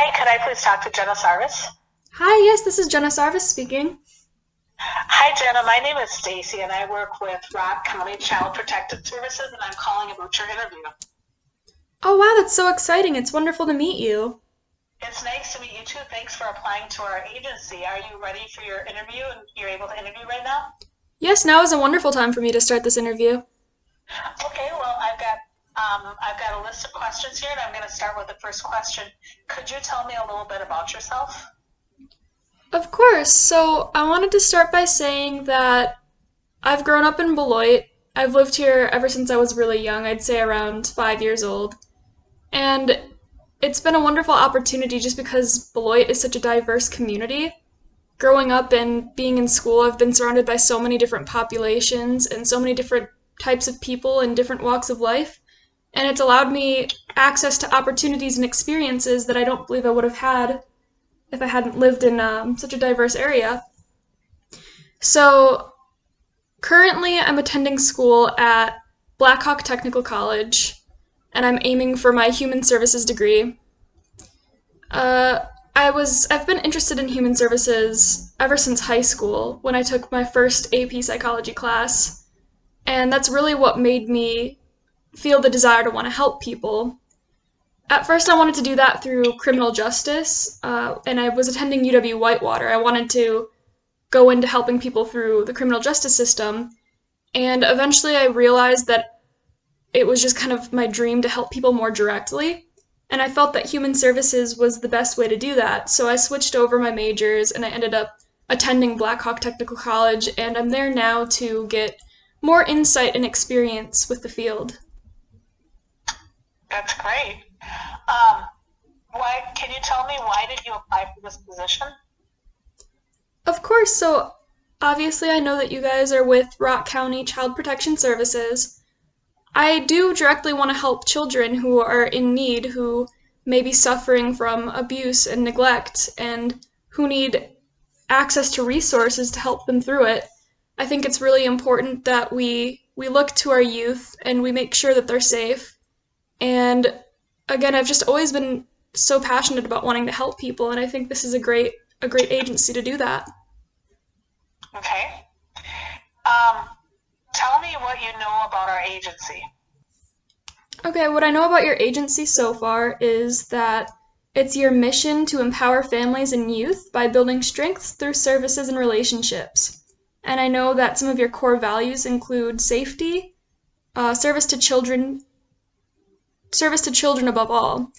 Hi, could I please talk to Jenna Sarvis? Hi, yes, this is Jenna Sarvis speaking. Hi, Jenna. My name is Stacy, and I work with Rock County Child Protective Services, and I'm calling about your interview. Oh, wow, that's so exciting. It's wonderful to meet you. It's nice to meet you too. Thanks for applying to our agency. Are you ready for your interview, and you're able to interview right now? Yes, now is a wonderful time for me to start this interview. Okay. Well, I've got a list of questions here, and I'm going to start with the first question. Could you tell me a little bit about yourself? Of course, so I wanted to start by saying that I've grown up in Beloit. I've lived here ever since I was really young, I'd say around 5 years old. And it's been a wonderful opportunity just because Beloit is such a diverse community. Growing up and being in school, I've been surrounded by so many different populations and so many different types of people in different walks of life. And it's allowed me access to opportunities and experiences that I don't believe I would have had if I hadn't lived in such a diverse area. So currently, I'm attending school at Blackhawk Technical College, and I'm aiming for my human services degree. Uh, I've been interested in human services ever since high school when I took my first AP psychology class, and that's really what made me feel the desire to want to help people. At first, I wanted to do that through criminal justice, and I was attending UW Whitewater. I wanted to go into helping people through the criminal justice system, and eventually I realized that it was just kind of my dream to help people more directly. And I felt that human services was the best way to do that. So I switched over my majors and I ended up attending Blackhawk Technical College, and I'm there now to get more insight and experience with the field. That's great. Um, why? Can you tell me why did you apply for this position? Of course, so obviously I know that you guys are with Rock County Child Protection Services. I do directly want to help children who are in need, who may be suffering from abuse and neglect, and who need access to resources to help them through it. I think it's really important that we look to our youth and we make sure that they're safe. And again, I've just always been so passionate about wanting to help people, and I think this is a great agency to do that. Okay. Um, Tell me what you know about our agency. Okay, what I know about your agency so far is that it's your mission to empower families and youth by building strengths through services and relationships. And I know that some of your core values include safety, service to children, service to children above all,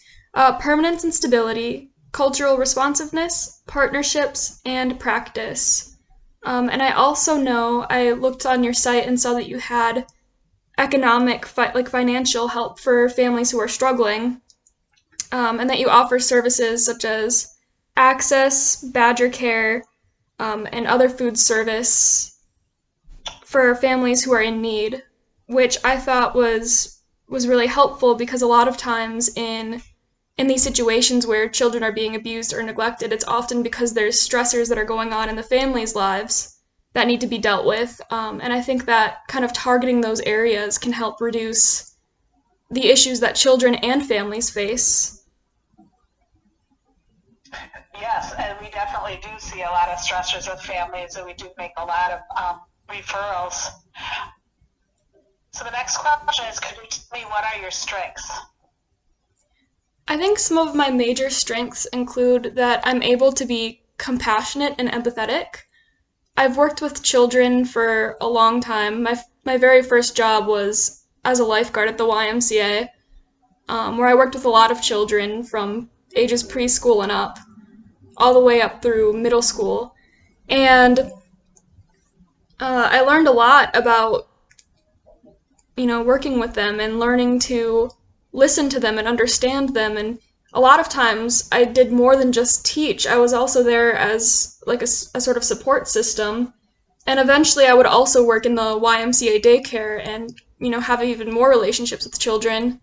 permanence and stability, cultural responsiveness, partnerships, and practice. And I also know I looked on your site and saw that you had economic, like financial help for families who are struggling, and that you offer services such as access, Badger Care, and other food service for families who are in need, which I thought was really helpful because a lot of times in these situations where children are being abused or neglected, it's often because there's stressors that are going on in the family's lives that need to be dealt with. And I think that kind of targeting those areas can help reduce the issues that children and families face. Yes, and we definitely do see a lot of stressors with families, and we do make a lot of referrals. So the next question is, could you tell me what are your strengths? I think some of my major strengths include that I'm able to be compassionate and empathetic. I've worked with children for a long time. My very first job was as a lifeguard at the YMCA, where I worked with a lot of children from ages preschool and up, all the way up through middle school. And I learned a lot about, working with them and learning to listen to them and understand them. And a lot of times I did more than just teach. I was also there as like a sort of support system. And eventually I would also work in the YMCA daycare and, have even more relationships with children.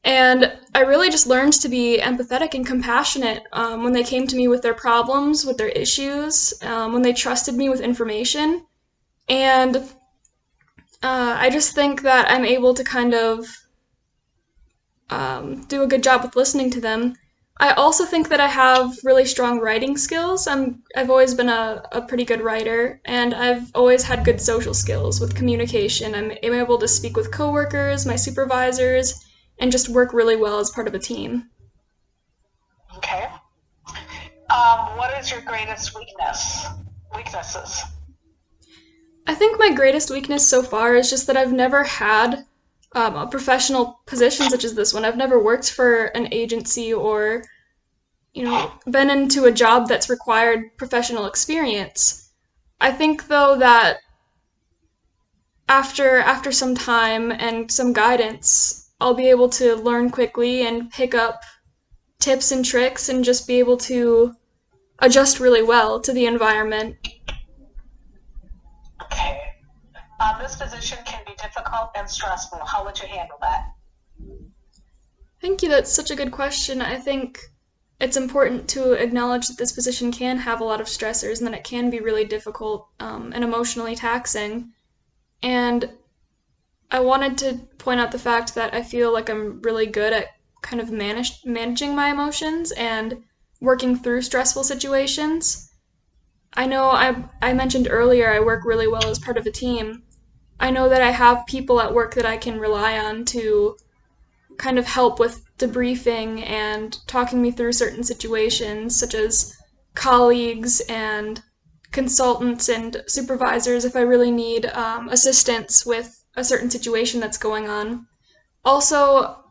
And I really just learned to be empathetic and compassionate when they came to me with their problems, with their issues, when they trusted me with information. And I just think that I'm able to kind of do a good job with listening to them I also think that I have really strong writing skills. I've always been a pretty good writer, and I've always had good social skills with communication. I'm able to speak with coworkers, my supervisors, and just work really well as part of a team. Okay. What is your greatest weaknesses? I think my greatest weakness so far is just that I've never had a professional position such as this one. I've never worked for an agency or, been into a job that's required professional experience. I think though that after some time and some guidance, I'll be able to learn quickly and pick up tips and tricks and just be able to adjust really well to the environment. Okay. This position can be difficult and stressful. How would you handle that? Thank you. That's such a good question. I think it's important to acknowledge that this position can have a lot of stressors and that it can be really difficult and emotionally taxing. And I wanted to point out the fact that I feel like I'm really good at kind of managing my emotions and working through stressful situations. I know I mentioned earlier I work really well as part of a team. I know that I have people at work that I can rely on to kind of help with debriefing and talking me through certain situations, such as colleagues and consultants and supervisors if I really need assistance with a certain situation that's going on. Also,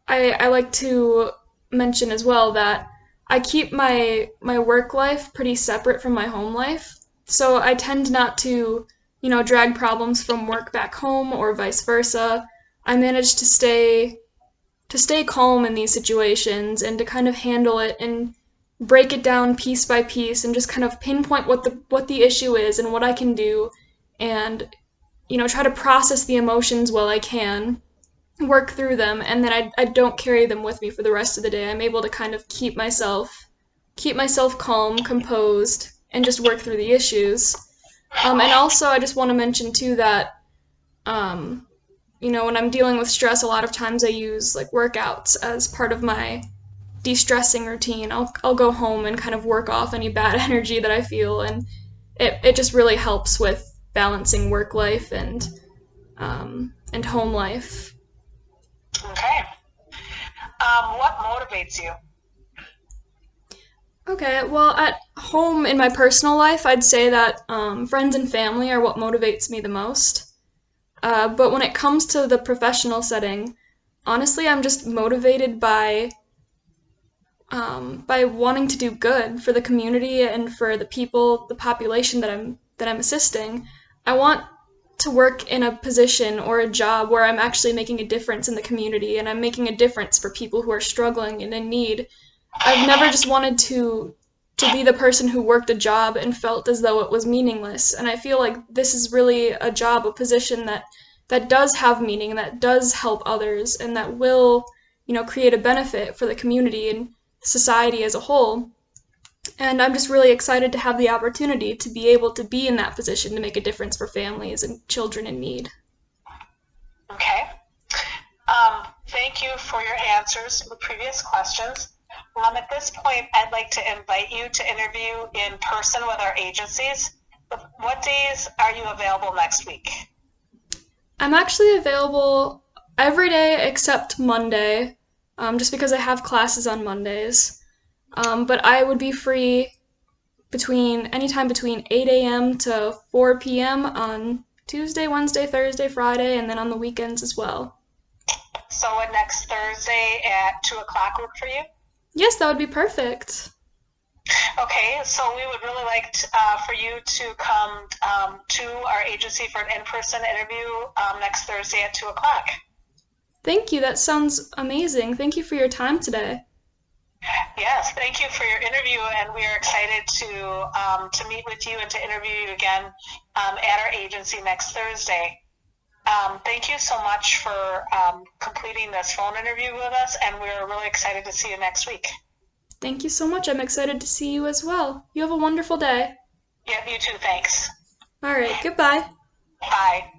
I like to mention as well that I keep my work life pretty separate from my home life. So I tend not to, drag problems from work back home or vice versa. I manage to stay calm in these situations and to kind of handle it and break it down piece by piece and just kind of pinpoint what the issue is and what I can do and try to process the emotions while I can, work through them, and then I don't carry them with me for the rest of the day. I'm able to kind of keep myself calm, composed, and just work through the issues. And also, I just want to mention too that um, when I'm dealing with stress, a lot of times I use like workouts as part of my de-stressing routine. I'll go home and kind of work off any bad energy that I feel, and it just really helps with balancing work life and home life. Okay. What motivates you? Okay, well, at home in my personal life, I'd say that friends and family are what motivates me the most. But when it comes to the professional setting, honestly, I'm just motivated by wanting to do good for the community and for the people, the population that I'm assisting. I want to work in a position or a job where I'm actually making a difference in the community and I'm making a difference for people who are struggling and in need. I've never just wanted to be the person who worked a job and felt as though it was meaningless. And I feel like this is really a job, a position that does have meaning, that does help others, and that will, create a benefit for the community and society as a whole. And I'm just really excited to have the opportunity to be able to be in that position to make a difference for families and children in need. Okay. Thank you for your answers to the previous questions. At this point, I'd like to invite you to interview in person with our agencies. What days are you available next week? I'm actually available every day except Monday, just because I have classes on Mondays. But I would be free anytime between 8 a.m. to 4 p.m. on Tuesday, Wednesday, Thursday, Friday, and then on the weekends as well. So would next Thursday at 2 o'clock work for you? Yes, that would be perfect. Okay, so we would really like for you to come to our agency for an in-person interview next Thursday at 2 o'clock. Thank you. That sounds amazing. Thank you for your time today. Yes, thank you for your interview, and we are excited to meet with you and to interview you again at our agency next Thursday. Thank you so much for completing this phone interview with us, and we're really excited to see you next week. Thank you so much. I'm excited to see you as well. You have a wonderful day. Yep, you too. Thanks. All right, goodbye. Bye.